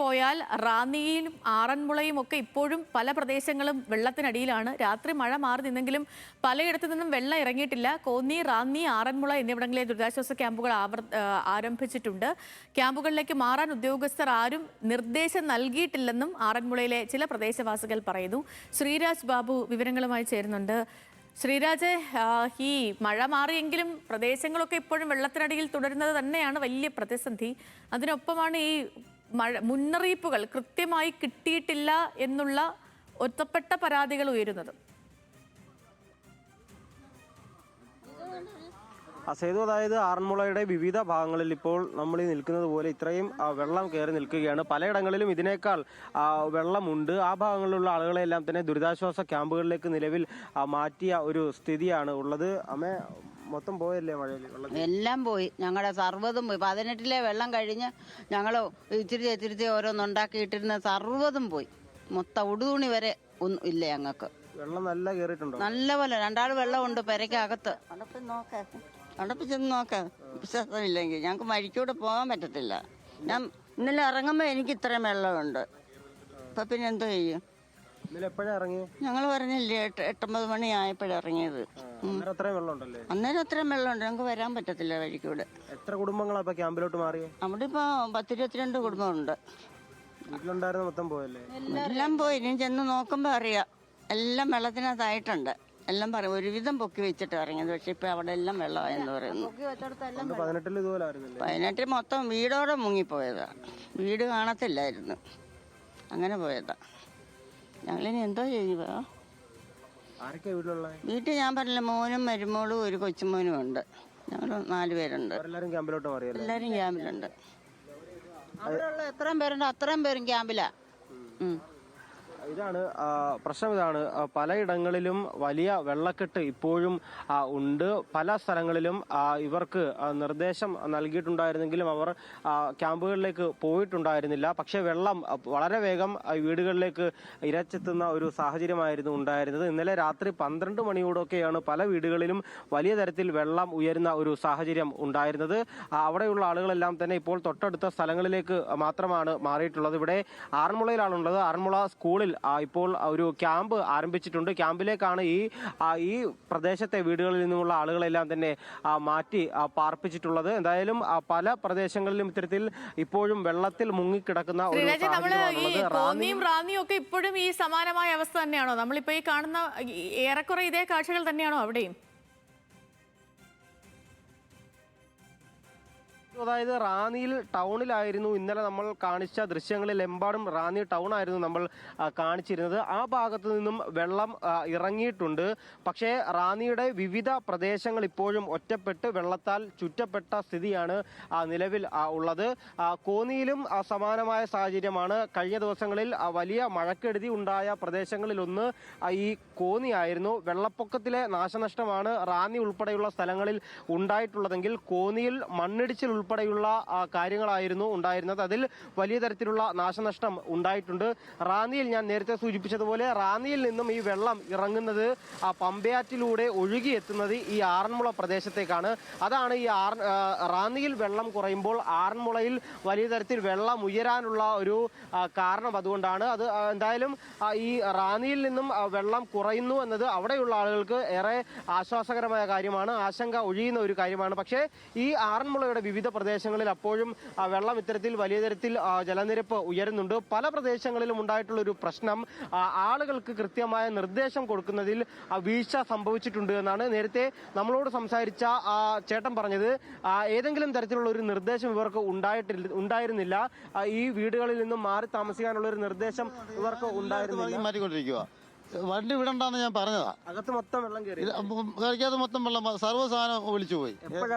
പോയാൽ റാന്നിയിലും ആറന്മുളയും ഒക്കെ ഇപ്പോഴും പല പ്രദേശങ്ങളും വെള്ളത്തിനടിയിലാണ്. രാത്രി മഴ മാറി നിന്നെങ്കിലും പലയിടത്തു നിന്നും വെള്ളം ഇറങ്ങിയിട്ടില്ല. കോന്നി, റാന്നി, ആറന്മുള എന്നിവിടങ്ങളിലെ ദുരിതാശ്വാസ ക്യാമ്പുകൾ ആരംഭിച്ചിട്ടുണ്ട്. ക്യാമ്പുകളിലേക്ക് മാറാൻ ഉദ്യോഗസ്ഥർ ആരും നിർദ്ദേശം നൽകിയിട്ടില്ലെന്നും ആറന്മുളയിലെ ചില പ്രദേശവാസികൾ പറയുന്നു. ശ്രീരാജ് ബാബു വിവരങ്ങളുമായി ചേരുന്നുണ്ട്. ശ്രീരാജ്, ഈ മഴ മാറിയെങ്കിലും പ്രദേശങ്ങളൊക്കെ ഇപ്പോഴും വെള്ളത്തിനടിയിൽ തുടരുന്നത് തന്നെയാണ് വലിയ പ്രതിസന്ധി. അതിനൊപ്പമാണ് ഈ മുന്നറിയിപ്പുകൾ കൃത്യമായി കിട്ടിയിട്ടില്ല എന്നുള്ള ഒറ്റപ്പെട്ട പരാതികൾ ഉയരുന്നത്. സേതു, അതായത് ആറന്മുളയുടെ വിവിധ ഭാഗങ്ങളിൽ ഇപ്പോൾ നമ്മൾ ഈ നിൽക്കുന്നത് പോലെ ഇത്രയും വെള്ളം കയറി നിൽക്കുകയാണ്. പലയിടങ്ങളിലും ഇതിനേക്കാൾ വെള്ളമുണ്ട്. ആ ഭാഗങ്ങളിലുള്ള ആളുകളെല്ലാം തന്നെ ദുരിതാശ്വാസ ക്യാമ്പുകളിലേക്ക് നിലവിൽ മാറ്റിയ ഒരു സ്ഥിതിയാണ് ഉള്ളത്. അമ്മേ, മൊത്തം പോയല്ലേ മഴയിൽ? എല്ലാം പോയി, ഞങ്ങളുടെ സർവ്വതും പോയി. 18-ലെ വെള്ളം കഴിഞ്ഞ് ഞങ്ങൾ ഇച്ചിരി ഓരോന്നുണ്ടാക്കിയിട്ടിരുന്ന സർവ്വതും പോയി. മൊത്തം ഉടുതുണി വരെ ഒന്നും ഇല്ല ഞങ്ങൾക്ക്. വെള്ളം നല്ല കയറിയിട്ടുണ്ടോ? നല്ല പോലെ 2 ആൾ വെള്ളമുണ്ട് പെരക്കകത്ത്. അടപ്പ് ചെന്ന് നോക്കാം. വിശ്വാസമില്ലെങ്കിൽ ഞങ്ങൾക്ക് മരിക്കൂടെ പോകാൻ പറ്റത്തില്ല. ഞാൻ ഇന്നലെ ഇറങ്ങുമ്പോൾ എനിക്ക് ഇത്രയും വെള്ളമുണ്ട്. അപ്പൊ പിന്നെ എന്തോ ചെയ്യും? ഞങ്ങൾ പറഞ്ഞില്ലേ 8-9 മണി ആയപ്പോഴും ഇറങ്ങിയത്. അന്നേരം അത്രയും വെള്ളമുണ്ട്, ഞങ്ങൾക്ക് വരാൻ പറ്റത്തില്ല വഴിക്കൂടെ. എത്ര കുടുംബങ്ങളാ ക്യാമ്പിലോട്ട് മാറിയേ? അവിടെ ഇപ്പൊ 10-22 കുടുംബമുണ്ട്. വീട്ടിലുണ്ടായിരുന്ന മൊത്തം പോയല്ലേ? എല്ലാം പോയി. ഇനി ചെന്ന് നോക്കുമ്പോ അറിയാം, എല്ലാം വെള്ളത്തിനകത്തായിട്ടുണ്ട്. എല്ലാം പറയും ഒരുവിധം പൊക്കി വെച്ചിട്ട് ഇറങ്ങിയത്. പക്ഷെ ഇപ്പൊ അവിടെ എല്ലാം വെള്ളമായെന്ന് പറയുന്നു. 18 മൊത്തം വീടോടെ മുങ്ങിപ്പോയതാ. വീട് കാണത്തില്ലായിരുന്നു, അങ്ങനെ പോയതാ. ഞങ്ങളിനി എന്തോ ചെയ്യുക? വീട്ടിൽ ഞാൻ പറഞ്ഞില്ല, മോനും മരുമോളും ഒരു കൊച്ചുമോനും ഉണ്ട്. ഞങ്ങൾ 4 പേരുണ്ട്. എല്ലാരും ക്യാമ്പിലുണ്ട്. അവിടെയുള്ള എത്രയും പേരുണ്ട് അത്രയും പേരും ക്യാമ്പിലാ. ഇതാണ് പ്രശ്നം. ഇതാണ് പലയിടങ്ങളിലും വലിയ വെള്ളക്കെട്ട് ഇപ്പോഴും ഉണ്ട്. പല സ്ഥലങ്ങളിലും ഇവർക്ക് നിർദ്ദേശം നൽകിയിട്ടുണ്ടായിരുന്നെങ്കിലും അവർ ക്യാമ്പുകളിലേക്ക് പോയിട്ടുണ്ടായിരുന്നില്ല. പക്ഷേ വെള്ളം വളരെ വേഗം വീടുകളിലേക്ക് ഇരച്ചെത്തുന്ന ഒരു സാഹചര്യമായിരുന്നു ഉണ്ടായിരുന്നത്. ഇന്നലെ രാത്രി 12 മണിയോടൊക്കെയാണ് പല വീടുകളിലും വലിയ തരത്തിൽ വെള്ളം ഉയരുന്ന ഒരു സാഹചര്യം ഉണ്ടായിരുന്നത്. അവിടെയുള്ള ആളുകളെല്ലാം തന്നെ ഇപ്പോൾ തൊട്ടടുത്ത സ്ഥലങ്ങളിലേക്ക് മാത്രമാണ് മാറിയിട്ടുള്ളത്. ഇവിടെ ആറന്മുളയിലാണുള്ളത്. ആറന്മുള സ്കൂളിൽ ഇപ്പോൾ ഒരു ക്യാമ്പ് ആരംഭിച്ചിട്ടുണ്ട്. ക്യാമ്പിലേക്കാണ് ഈ പ്രദേശത്തെ വീടുകളിൽ നിന്നുമുള്ള ആളുകളെല്ലാം തന്നെ മാറ്റി പാർപ്പിച്ചിട്ടുള്ളത്. എന്തായാലും പല പ്രദേശങ്ങളിലും ഇത്തരത്തിൽ ഇപ്പോഴും വെള്ളത്തിൽ മുങ്ങിക്കിടക്കുന്ന ഒരു റാന്നിയും ഒക്കെ ഇപ്പോഴും ഈ സമാനമായ അവസ്ഥ തന്നെയാണോ? നമ്മളിപ്പോ ഈ കാണുന്ന ഏറെക്കുറെ ഇതേ കാഴ്ചകൾ തന്നെയാണോ അവിടെയും? അതായത് റാന്നിയിൽ ടൗണിലായിരുന്നു ഇന്നലെ നമ്മൾ കാണിച്ച ദൃശ്യങ്ങളിൽ എമ്പാടും റാന്നി ടൗൺ ആയിരുന്നു നമ്മൾ കാണിച്ചിരുന്നത്. ആ ഭാഗത്തു നിന്നും വെള്ളം ഇറങ്ങിയിട്ടുണ്ട്. പക്ഷേ റാന്നിയുടെ വിവിധ പ്രദേശങ്ങൾ ഇപ്പോഴും ഒറ്റപ്പെട്ട് വെള്ളത്താൽ ചുറ്റപ്പെട്ട സ്ഥിതിയാണ് നിലവിൽ ഉള്ളത്. കോന്നിയിലും സമാനമായ സാഹചര്യമാണ്. കഴിഞ്ഞ ദിവസങ്ങളിൽ വലിയ മഴക്കെടുതി ഉണ്ടായ പ്രദേശങ്ങളിലൊന്ന് ഈ കോന്നി ആയിരുന്നു. വെള്ളപ്പൊക്കത്തിലെ നാശനഷ്ടമാണ് റാന്നി ഉൾപ്പെടെയുള്ള സ്ഥലങ്ങളിൽ ഉണ്ടായിട്ടുള്ളതെങ്കിൽ കോന്നിയിൽ മണ്ണിടിച്ചിൽ ഉൾപ്പെടെയുള്ള കാര്യങ്ങളായിരുന്നു ഉണ്ടായിരുന്നത്. അതിൽ വലിയ തരത്തിലുള്ള നാശനഷ്ടം ഉണ്ടായിട്ടുണ്ട്. റാന്നിയിൽ ഞാൻ നേരത്തെ സൂചിപ്പിച്ചതുപോലെ റാന്നിയിൽ നിന്നും ഈ വെള്ളം ഇറങ്ങുന്നത് പമ്പയാറ്റിലൂടെ ഒഴുകിയെത്തുന്നത് ഈ ആറന്മുള പ്രദേശത്തേക്കാണ്. അതാണ് ഈ റാന്നിയിൽ വെള്ളം കുറയുമ്പോൾ ആറന്മുളയിൽ വലിയ തരത്തിൽ വെള്ളം ഉയരാനുള്ള ഒരു കാരണം. അതുകൊണ്ടാണ് അത്. എന്തായാലും ഈ റാന്നിയിൽ നിന്നും വെള്ളം കുറയുന്നു എന്നത് അവിടെയുള്ള ആളുകൾക്ക് ഏറെ ആശ്വാസകരമായ കാര്യമാണ്, ആശങ്ക ഒഴിയുന്ന ഒരു കാര്യമാണ്. പക്ഷേ ഈ ആറന്മുളയുടെ വിവിധ പ്രദേശങ്ങളിൽ അപ്പോഴും വെള്ളം ഇത്തരത്തിൽ വലിയ തരത്തിൽ ജലനിരപ്പ് ഉയരുന്നുണ്ട്. പല പ്രദേശങ്ങളിലും ഉണ്ടായിട്ടുള്ള ഒരു പ്രശ്നം ആളുകൾക്ക് കൃത്യമായ നിർദ്ദേശം കൊടുക്കുന്നതിൽ വീഴ്ച സംഭവിച്ചിട്ടുണ്ട് എന്നാണ് നേരത്തെ നമ്മളോട് സംസാരിച്ച ചേട്ടൻ പറഞ്ഞത്. ഏതെങ്കിലും തരത്തിലുള്ള ഒരു നിർദ്ദേശം ഇവർക്ക് ഉണ്ടായിരുന്നില്ല. ഈ വീടുകളിൽ നിന്നും മാറി താമസിക്കാനുള്ള ഒരു നിർദ്ദേശം ഇവർക്ക് ഉണ്ടായിരുന്നില്ല. വണ്ടി വിടണ്ടെന്ന് ഞാൻ പറഞ്ഞതാ. അകത്ത് മൊത്തം വെള്ളം കയറി, കഴിക്കാതെ മൊത്തം വെള്ളം, സർവ്വ സാധനം ഒലിച്ചു പോയി.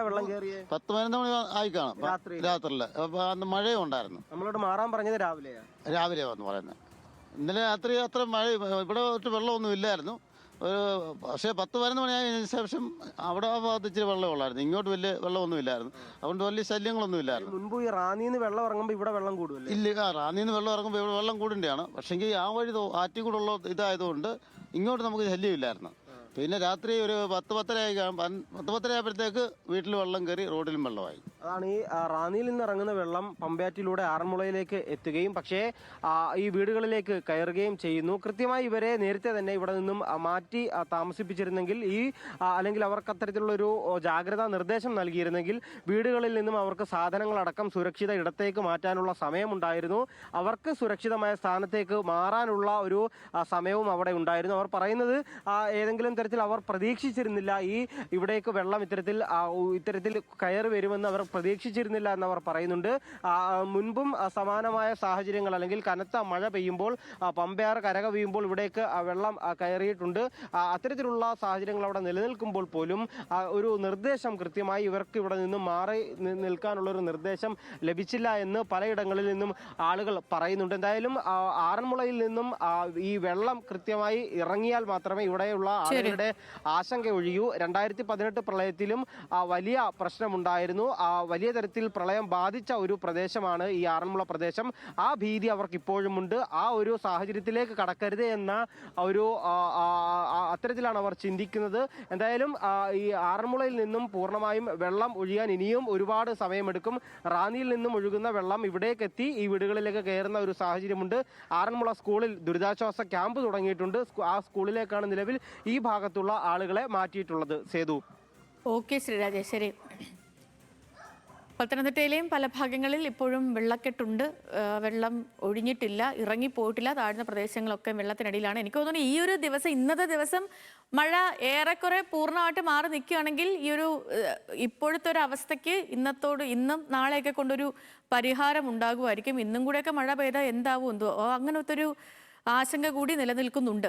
വെള്ളം കയറിയ 10-11 മണി ആയി കാണും രാത്രിയില്. അപ്പൊ അന്ന് മഴയും ഉണ്ടായിരുന്നു. നമ്മളോട് മാറാൻ പറഞ്ഞത് രാവിലെ വന്ന് പറയുന്നത്. ഇന്നലെ രാത്രി അത്ര മഴ ഇവിടെ ഒട്ട് വെള്ളമൊന്നും ഇല്ലായിരുന്നു. പക്ഷേ 10-11 മണിയായതിനു ശേഷം അവിടെ ആ ഭാഗത്ത് ഇച്ചിരി വെള്ളം ഉള്ളായിരുന്നു. ഇങ്ങോട്ട് വലിയ വെള്ളമൊന്നും ഇല്ലായിരുന്നു. അതുകൊണ്ട് വലിയ ശല്യങ്ങളൊന്നും ഇല്ലായിരുന്നു. മുൻപ് ഈ റാന്നിന്ന് വെള്ളം ഇറങ്ങുമ്പോൾ ഇവിടെ വെള്ളം കൂടുമല്ലോ? ഇല്ല, റാന്നിന്ന് വെള്ളം ഇറങ്ങുമ്പോൾ ഇവിടെ വെള്ളം കൂടേണ്ടതാണ്. പക്ഷെങ്കിൽ ആ വഴി ആറ്റിക്കൂടുള്ള ഇതായതുകൊണ്ട് ഇങ്ങോട്ട് നമുക്ക് ശല്യമില്ലായിരുന്നു. പിന്നെ രാത്രി ഒരു 10-10:30 ആയപ്പോഴത്തേക്ക് വീട്ടിൽ വെള്ളം കയറി, റോഡിലും വെള്ളമായി. അതാണ് ഈ റാന്നിയിൽ നിന്ന് ഇറങ്ങുന്ന വെള്ളം പമ്പയാറ്റിലൂടെ ആറന്മുളയിലേക്ക് എത്തുകയും പക്ഷേ ഈ വീടുകളിലേക്ക് കയറുകയും ചെയ്യുന്നു. കൃത്യമായി ഇവരെ നേരത്തെ തന്നെ ഇവിടെ നിന്നും മാറ്റി താമസിപ്പിച്ചിരുന്നെങ്കിൽ അല്ലെങ്കിൽ അവർക്ക് അത്തരത്തിലുള്ളൊരു ജാഗ്രതാ നിർദ്ദേശം നൽകിയിരുന്നെങ്കിൽ വീടുകളിൽ നിന്നും അവർക്ക് സാധനങ്ങളടക്കം സുരക്ഷിത ഇടത്തേക്ക് മാറ്റാനുള്ള സമയമുണ്ടായിരുന്നു. അവർക്ക് സുരക്ഷിതമായ സ്ഥാനത്തേക്ക് മാറാനുള്ള ഒരു സമയവും അവിടെ ഉണ്ടായിരുന്നു. അവർ പറയുന്നത് ഏതെങ്കിലും തരത്തിൽ അവർ പ്രതീക്ഷിച്ചിരുന്നില്ല ഇവിടേക്ക് വെള്ളം ഇത്തരത്തിൽ കയറി വരുമെന്ന് അവർ പ്രതീക്ഷിച്ചിരുന്നില്ല എന്നവർ പറയുന്നുണ്ട്. മുൻപും സമാനമായ സാഹചര്യങ്ങൾ അല്ലെങ്കിൽ കനത്ത മഴ പെയ്യുമ്പോൾ പമ്പയാർ കരകവിയുമ്പോൾ ഇവിടേക്ക് വെള്ളം കയറിയിട്ടുണ്ട്. അത്തരത്തിലുള്ള സാഹചര്യങ്ങൾ അവിടെ നിലനിൽക്കുമ്പോൾ പോലും ഒരു നിർദ്ദേശം കൃത്യമായി ഇവർക്ക് ഇവിടെ നിന്നും മാറി നിൽക്കാനുള്ളൊരു നിർദ്ദേശം ലഭിച്ചില്ല എന്ന് പലയിടങ്ങളിൽ നിന്നും ആളുകൾ പറയുന്നുണ്ട്. എന്തായാലും ആറന്മുളയിൽ നിന്നും ഈ വെള്ളം കൃത്യമായി ഇറങ്ങിയാൽ മാത്രമേ ഇവിടെയുള്ള ആളുകളുടെ ആശങ്ക ഒഴിയൂ. 2018 പ്രളയത്തിലും വലിയ പ്രശ്നമുണ്ടായിരുന്നു. വലിയ തരത്തിൽ പ്രളയം ബാധിച്ച ഒരു പ്രദേശമാണ് ഈ ആറന്മുള പ്രദേശം. ആ ഭീതി അവർക്ക് ഇപ്പോഴുമുണ്ട്. ആ ഒരു സാഹചര്യത്തിലേക്ക് കടക്കരുത് എന്ന ഒരു അത്തരത്തിലാണ് അവർ ചിന്തിക്കുന്നത്. എന്തായാലും ഈ ആറന്മുളയിൽ നിന്നും പൂർണ്ണമായും വെള്ളം ഒഴിയാൻ ഇനിയും ഒരുപാട് സമയമെടുക്കും. റാന്നിയിൽ നിന്നും ഒഴുകുന്ന വെള്ളം ഇവിടേക്ക് എത്തി ഈ വീടുകളിലേക്ക് കയറുന്ന ഒരു സാഹചര്യമുണ്ട്. ആറന്മുള സ്കൂളിൽ ദുരിതാശ്വാസ ക്യാമ്പ് തുടങ്ങിയിട്ടുണ്ട്. ആ സ്കൂളിലേക്കാണ് നിലവിൽ ഈ ഭാഗത്തുള്ള ആളുകളെ മാറ്റിയിട്ടുള്ളത്. സേതു. ഓക്കെ ശ്രീരാജേഷ്, ശരി. പത്തനംതിട്ടയിലെയും പല ഭാഗങ്ങളിൽ ഇപ്പോഴും വെള്ളക്കെട്ടുണ്ട്. വെള്ളം ഒഴിഞ്ഞിട്ടില്ല, ഇറങ്ങിപ്പോയിട്ടില്ല. താഴ്ന്ന പ്രദേശങ്ങളൊക്കെ വെള്ളത്തിനടിയിലാണ്. എനിക്ക് തോന്നുന്നു ഈ ഒരു ദിവസം, ഇന്നത്തെ ദിവസം മഴ ഏറെക്കുറെ പൂർണ്ണമായിട്ട് മാറി നിൽക്കുകയാണെങ്കിൽ ഈ ഒരു ഇപ്പോഴത്തെ ഒരു അവസ്ഥയ്ക്ക് ഇന്നും നാളെയൊക്കെ കൊണ്ടൊരു പരിഹാരം ഉണ്ടാകുമായിരിക്കും. ഇന്നും കൂടെയൊക്കെ മഴ പെയ്താൽ എന്താവും എന്തോ അങ്ങനത്തെ ഒരു ആശങ്ക കൂടി നിലനിൽക്കുന്നുണ്ട്.